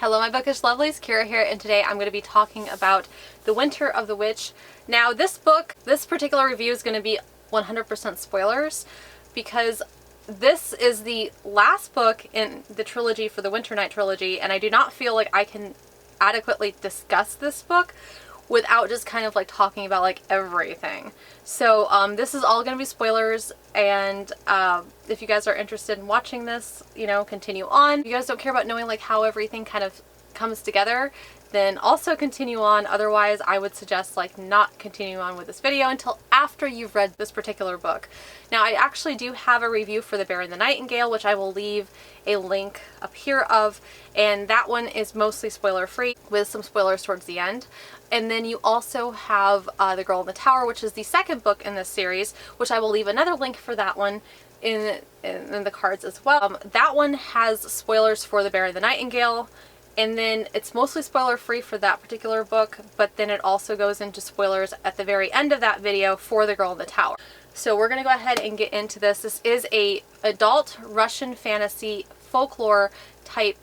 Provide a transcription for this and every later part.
Hello my bookish lovelies, Kira here, and today I'm going to be talking about The Winter of the Witch. Now this particular review is going to be 100% spoilers because this is the last book in the trilogy for the Winter Night Trilogy, and I do not feel like I can adequately discuss this book without just kind of like talking about like everything. So this is all going to be spoilers, and if you guys are interested in watching this, you know, continue on. If you guys don't care about knowing like how everything kind of comes together, then also continue on. Otherwise, I would suggest like not continue on with this video until after you've read this particular book. Now, I actually do have a review for The Bear and the Nightingale, which I will leave a link up here of, and that one is mostly spoiler free with some spoilers towards the end. And then you also have The Girl in the Tower, which is the second book in this series, which I will leave another link for that one in the cards as well. That one has spoilers for The Bear and the Nightingale, and then it's mostly spoiler free for that particular book, but then it also goes into spoilers at the very end of that video for The Girl in the Tower. So we're going to go ahead and get into this. This is a adult Russian fantasy folklore type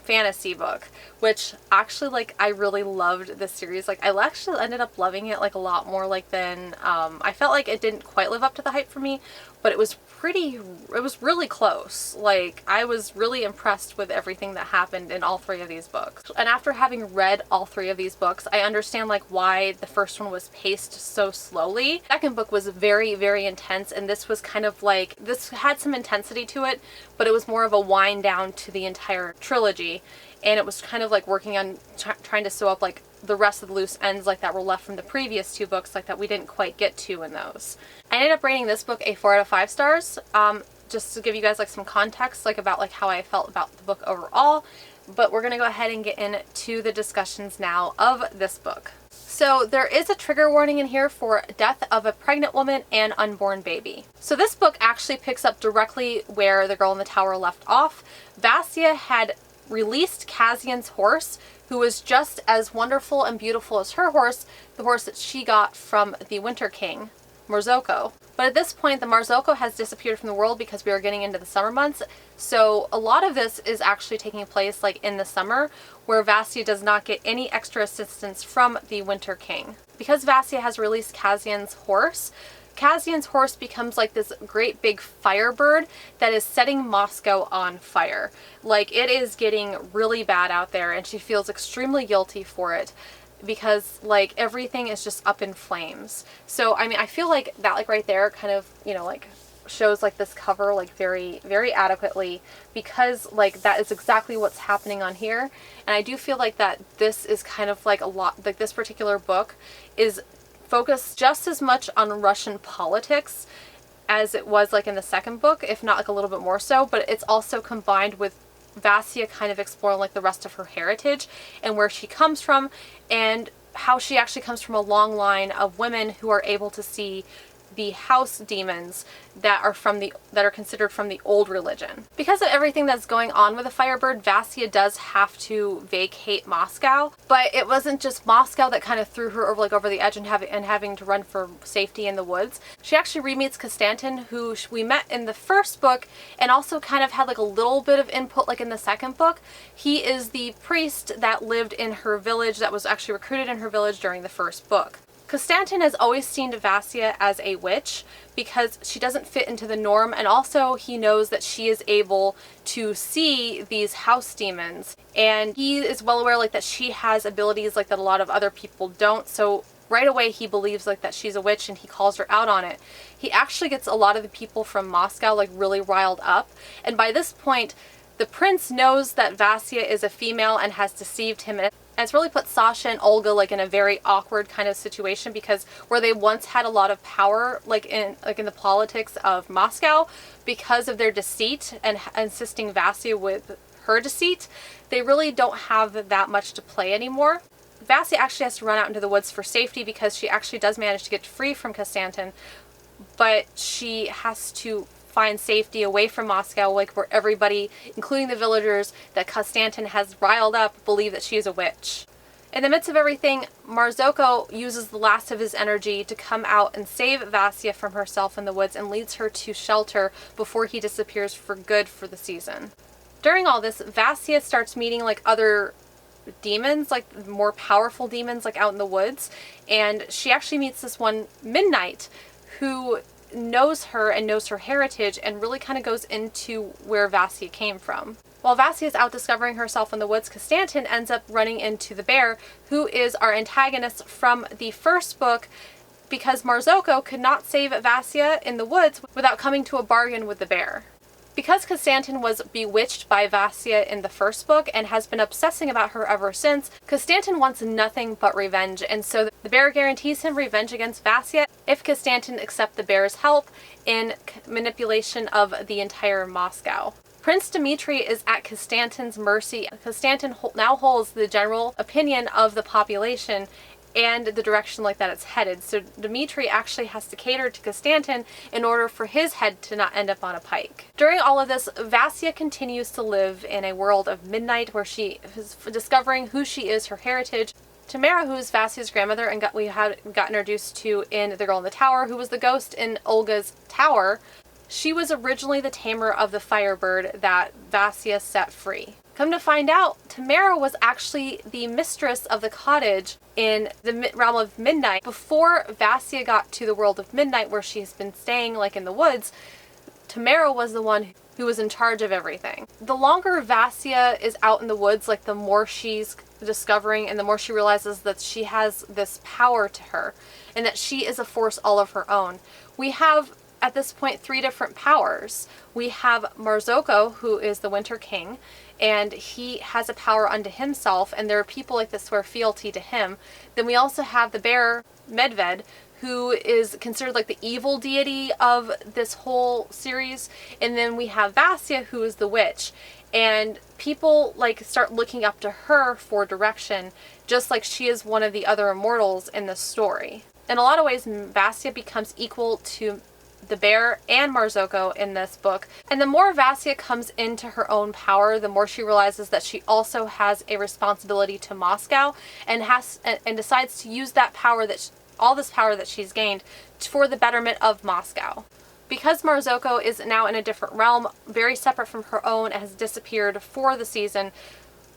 fantasy book, which actually like I really loved this series. Like I actually ended up loving it like a lot more like than I felt like it didn't quite live up to the hype for me, but it was really close. Like I was really impressed with everything that happened in all three of these books. And after having read all three of these books, I understand like why the first one was paced so slowly. The second book was very, very intense, and this was kind of like, this had some intensity to it, but it was more of a wind down to the entire trilogy. And it was kind of like working on trying to sew up like the rest of the loose ends like that were left from the previous two books, like that we didn't quite get to in those. I ended up rating this book a 4 out of 5 stars, just to give you guys like some context like about like how I felt about the book overall. But we're gonna go ahead and get into the discussions now of this book. So there is a trigger warning in here for death of a pregnant woman and unborn baby. So this book actually picks up directly where The Girl in the Tower left off. Vasya had released Cassian's horse, who was just as wonderful and beautiful as her horse, the horse that she got from the Winter King, Marzocco. But at this point, the Marzocco has disappeared from the world because we are getting into the summer months. So a lot of this is actually taking place like in the summer, where Vasya does not get any extra assistance from the Winter King. Because Vasya has released Cassian's horse becomes like this great big firebird that is setting Moscow on fire. Like it is getting really bad out there, and she feels extremely guilty for it because like everything is just up in flames. So I mean, I feel like that like right there kind of, you know, like shows like this cover like very, very adequately, because like that is exactly what's happening on here. And I do feel like that this is kind of like a lot, like this particular book is focused just as much on Russian politics as it was like in the second book, if not like a little bit more so, but it's also combined with Vasya kind of exploring like the rest of her heritage and where she comes from, and how she actually comes from a long line of women who are able to see the house demons that are considered from the old religion. Because of everything that's going on with the Firebird, Vasya does have to vacate Moscow, but it wasn't just Moscow that kind of threw her over the edge and having to run for safety in the woods. She actually re-meets Konstantin, who we met in the first book and also kind of had like a little bit of input like in the second book. He is the priest that lived in her village, that was actually recruited in her village during the first book. Konstantin has always seen Vasya as a witch because she doesn't fit into the norm, and also he knows that she is able to see these house demons, and he is well aware like that she has abilities like that a lot of other people don't. So right away he believes like that she's a witch, and he calls her out on it. He actually gets a lot of the people from Moscow like really riled up, and by this point the prince knows that Vasya is a female and has deceived him. And it's really put Sasha and Olga like in a very awkward kind of situation, because where they once had a lot of power like in the politics of Moscow, because of their deceit and assisting Vasya with her deceit, they really don't have that much to play anymore. Vasya actually has to run out into the woods for safety because she actually does manage to get free from Konstantin, but she has to find safety away from Moscow, like where everybody, including the villagers that Konstantin has riled up, believe that she is a witch. In the midst of everything, Marzocco uses the last of his energy to come out and save Vasya from herself in the woods and leads her to shelter before he disappears for good for the season. During all this, Vasya starts meeting like other demons, like more powerful demons, like out in the woods, and she actually meets this one Midnight who knows her and knows her heritage and really kind of goes into where Vasya came from. While Vasya is out discovering herself in the woods, Constantin ends up running into the bear, who is our antagonist from the first book, because Marzocco could not save Vasya in the woods without coming to a bargain with the bear. Because Constantin was bewitched by Vasya in the first book and has been obsessing about her ever since, Constantin wants nothing but revenge, and so the bear guarantees him revenge against Vasya if Constantin accepts the bear's help in manipulation of the entire Moscow. Prince Dmitri is at Constantin's mercy. Constantin now holds the general opinion of the population and the direction like that it's headed. So Dmitri actually has to cater to Constantin in order for his head to not end up on a pike. During all of this, Vasya continues to live in a world of midnight where she is discovering who she is, her heritage. Tamara, who is Vasya's grandmother and we got introduced to in The Girl in the Tower, who was the ghost in Olga's tower, she was originally the tamer of the Firebird that Vasya set free. Come to find out, Tamara was actually the mistress of the cottage in the realm of midnight. Before Vasya got to the world of midnight, where she's been staying like in the woods, Tamara was the one who was in charge of everything. The longer Vasya is out in the woods, like the more she's discovering and the more she realizes that she has this power to her and that she is a force all of her own. We have at this point 3 different powers. We have Marzocco, who is the Winter King, and he has a power unto himself, and there are people like this swear fealty to him. Then we also have the bear Medved, who is considered like the evil deity of this whole series, and then we have Vasya, who is the witch, and people like start looking up to her for direction, just like she is one of the other immortals in the story. In a lot of ways, Vasya becomes equal to the bear and Marzocco in this book. And the more Vasya comes into her own power, the more she realizes that she also has a responsibility to Moscow and decides to use that power, all this power that she's gained, for the betterment of Moscow. Because Marzocco is now in a different realm, very separate from her own, and has disappeared for the season,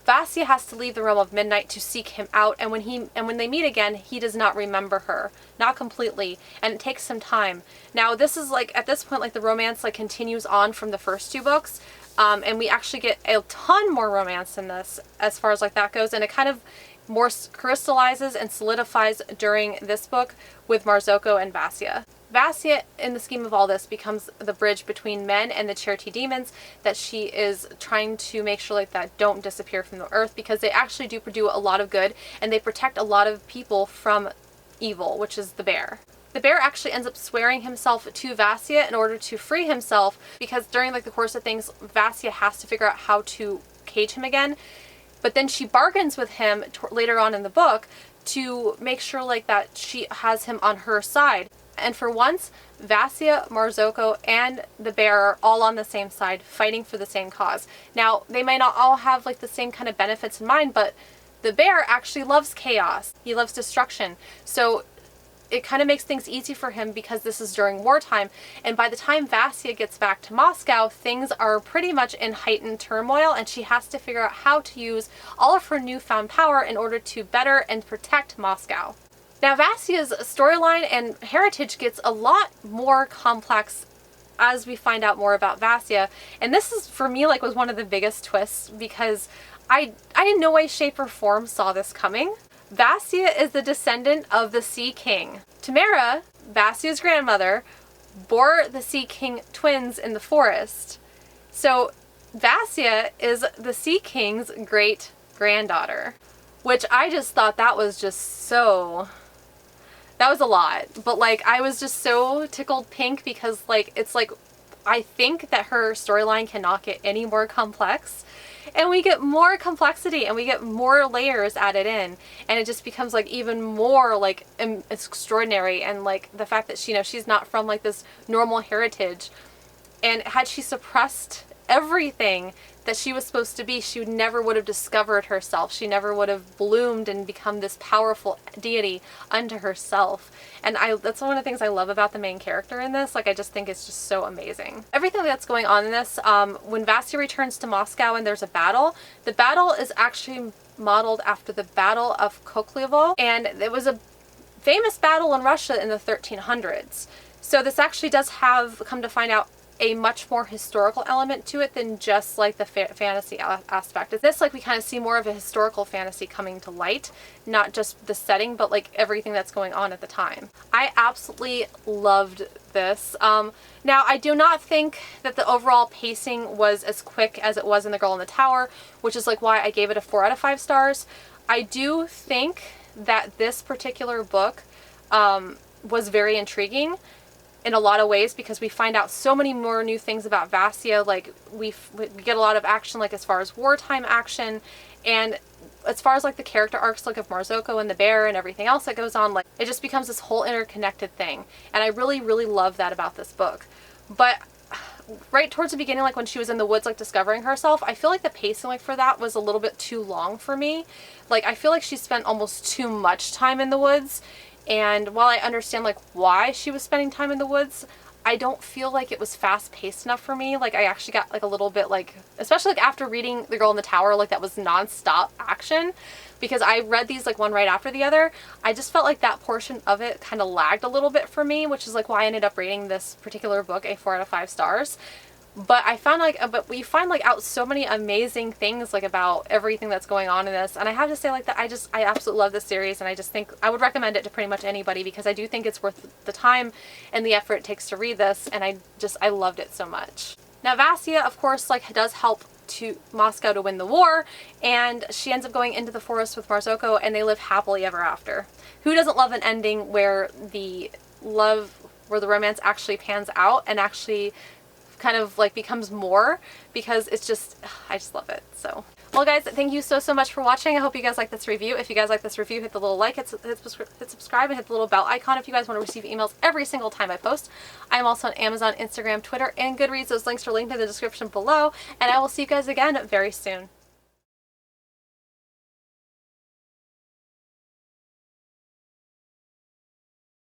Vasya has to leave the realm of midnight to seek him out, and when they meet again, he does not remember her, not completely, and it takes some time. Now this is like, at this point, like the romance like continues on from the first 2 books, and we actually get a ton more romance in this as far as like that goes, and it kind of more crystallizes and solidifies during this book with Marzocco and Vasya. Vasya, in the scheme of all this, becomes the bridge between men and the Cherti demons that she is trying to make sure like that don't disappear from the earth, because they actually do a lot of good and they protect a lot of people from evil, which is the bear. The bear actually ends up swearing himself to Vasya in order to free himself, because during like the course of things, Vasya has to figure out how to cage him again. But then she bargains with him later on in the book to make sure like that she has him on her side. And for once, Vasya, Marzocco, and the bear are all on the same side, fighting for the same cause. Now, they may not all have like the same kind of benefits in mind, but the bear actually loves chaos. He loves destruction. So it kind of makes things easy for him because this is during wartime. And by the time Vasya gets back to Moscow, things are pretty much in heightened turmoil, and she has to figure out how to use all of her newfound power in order to better and protect Moscow. Now, Vasya's storyline and heritage gets a lot more complex as we find out more about Vasya, and this is, for me, like was one of the biggest twists, because I in no way, shape, or form saw this coming. Vasya is the descendant of the Sea King. Tamara, Vasya's grandmother, bore the Sea King twins in the forest. So Vasya is the Sea King's great granddaughter, which I just thought that was just so... that was a lot, but like I was just so tickled pink, because like it's like I think that her storyline cannot get any more complex, and we get more complexity and we get more layers added in, and it just becomes like even more like extraordinary. And like the fact that she's not from like this normal heritage, and had she suppressed everything that she was supposed to be, she never would have discovered herself. She never would have bloomed and become this powerful deity unto herself. And that's one of the things I love about the main character in this. Like, I just think it's just so amazing. Everything that's going on in this, when Vasya returns to Moscow and there's a battle, the battle is actually modeled after the Battle of Koklyevo, and it was a famous battle in Russia in the 1300s. So this actually does have, come to find out, a much more historical element to it than just like the fantasy aspect. With this, like, we kind of see more of a historical fantasy coming to light, not just the setting, but like everything that's going on at the time. I absolutely loved this. Now, I do not think that the overall pacing was as quick as it was in The Girl in the Tower, which is like why I gave it a 4 out of 5 stars. I do think that this particular book was very intriguing in a lot of ways, because we find out so many more new things about Vasya. Like, we get a lot of action, like as far as wartime action, and as far as like the character arcs, like of Marzocco and the bear and everything else that goes on, like it just becomes this whole interconnected thing. And I really, really love that about this book. But right towards the beginning, like when she was in the woods, like discovering herself, I feel like the pacing like for that was a little bit too long for me. Like, I feel like she spent almost too much time in the woods. And while I understand like why she was spending time in the woods, I don't feel like it was fast paced enough for me. Like, I actually got like a little bit like, especially like after reading The Girl in the Tower, like that was non-stop action, because I read these like one right after the other. I just felt like that portion of it kind of lagged a little bit for me, which is like why I ended up rating this particular book a 4 out of 5 stars. But I found like, but we find like out so many amazing things like about everything that's going on in this. And I have to say like that I absolutely love this series, and I just think I would recommend it to pretty much anybody, because I do think it's worth the time and the effort it takes to read this. And I loved it so much. Now, Vasya, of course, like does help to Moscow to win the war, and she ends up going into the forest with Marzocco, and they live happily ever after. Who doesn't love an ending where the romance actually pans out and actually kind of like becomes more, because it's just, I just love it. So, well guys, thank you so much for watching. I hope you guys like this review. If you guys like this review, hit the little like, hit subscribe, and hit the little bell icon if you guys want to receive emails every single time I post. I'm also on Amazon, Instagram, Twitter, and Goodreads. Those links are linked in the description below, and I will see you guys again very soon.